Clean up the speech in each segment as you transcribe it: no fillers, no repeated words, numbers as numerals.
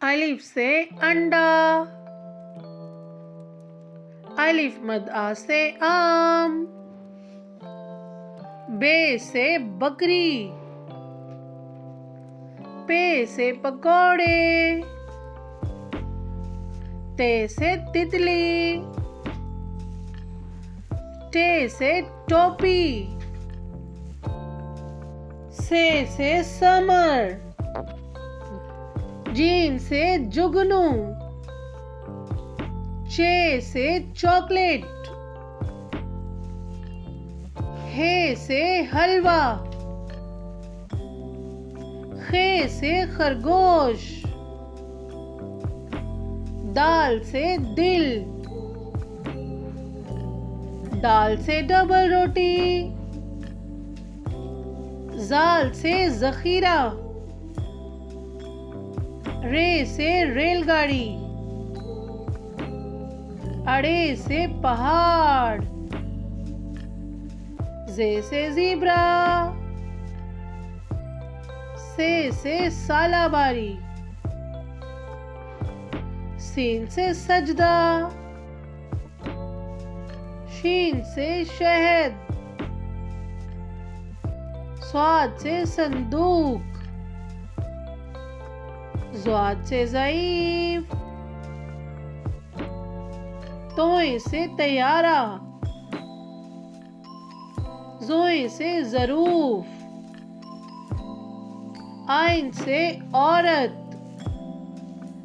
الف سے انڈا، الف مد آ سے آم، بے سے بکری، پے سے پکوڑے، تے سے تتلی، ٹے سے ٹوپی، سے سمر، جیم سے جگنو، چے سے چاکلیٹ، ہے سے حلوہ، خے سے خرگوش، دال سے دل، ڈال سے ڈبل روٹی، زال سے ذخیرہ، رے سے ریل گاڑی، اڑے سے پہاڑ، زے سے زیبرا، سے سالہ باری، سین سے سجدہ، شین سے شہد، صاد سے صندوق، ضاد سے ضعیف، توئیں سے طیارہ، زوئیں سے ظروف، آئین سے عورت،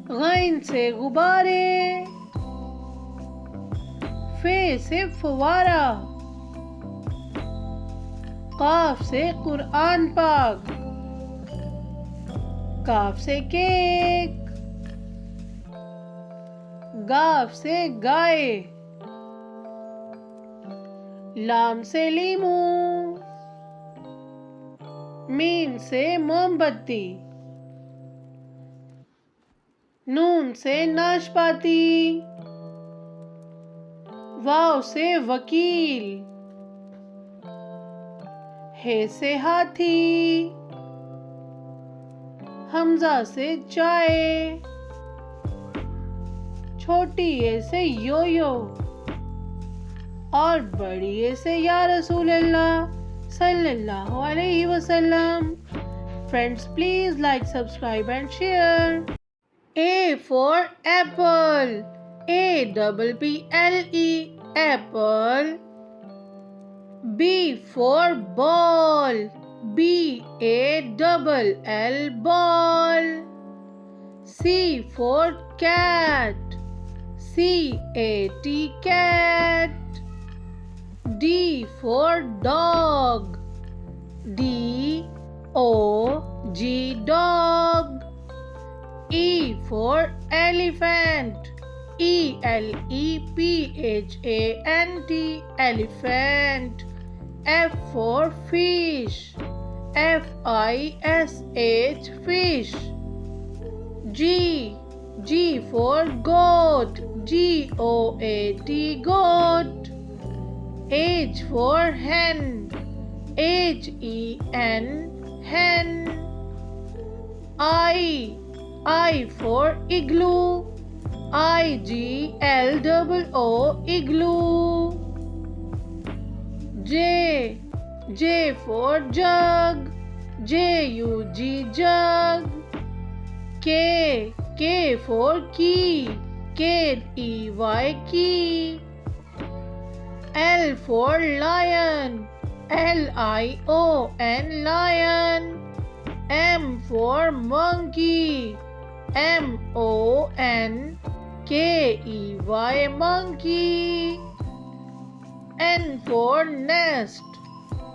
غین سے غبارے، فے سے فوارہ، قاف سے قرآن پاک، کاف سے کیک، گاف سے گائے، لام سے لیمو، میم سے موم بتی، نون سے ناشپاتی، واو سے وکیل، ہے سے ہاتھی، حمزہ سے چائے، چھوٹی اے سے یویو، اور بڑی اے سے یا رسول اللہ صلی اللہ علیہ وسلم. Friends, please like, subscribe and share. A for apple, A-double-P-L-E, apple. B for ball, B-A-double-L, ball. C for cat, C-A-T, cat. D for dog, D-O-G, dog. E for elephant, E-L-E-P-H-A-N-T, elephant. F for fish, F-I-S-H, fish. G for goat, G-O-A-T, goat. H for hen, H-E-N, hen. I for igloo, I-G-L-O-O, igloo. J for jug, J-U-G, jug. K for key, K-E-Y, key. L for lion, L-I-O-N, lion. M for monkey, M-O-N-K-E-Y, monkey. N for nest,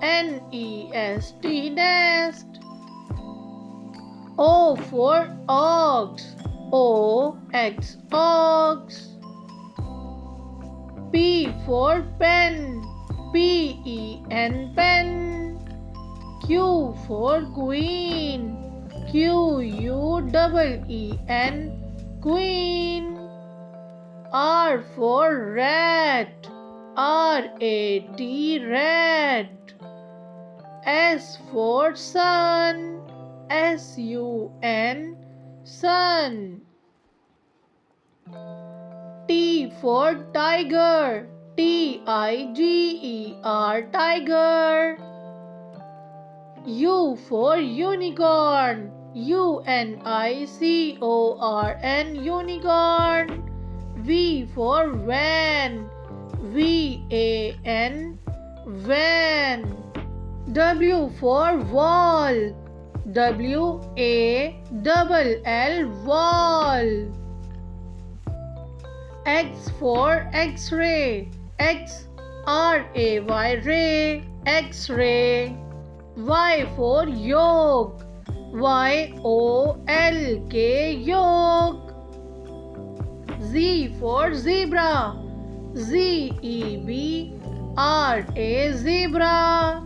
N-E-S-T, nest. O for ox, O-X, ox. P for pen, P-E-N, pen. Q for queen, Q-U-E-E-N, queen. R for rat, R-A-T, rat. S for sun, S-U-N, sun. T for tiger, Tiger, tiger. U for unicorn, Unicorn, unicorn. V for van, Van, van. W for wall, Wall, wall. X for X-ray, Xray, ray, X-ray. Y for yolk, Yolk, yolk. Z for zebra, Zebra, zebra.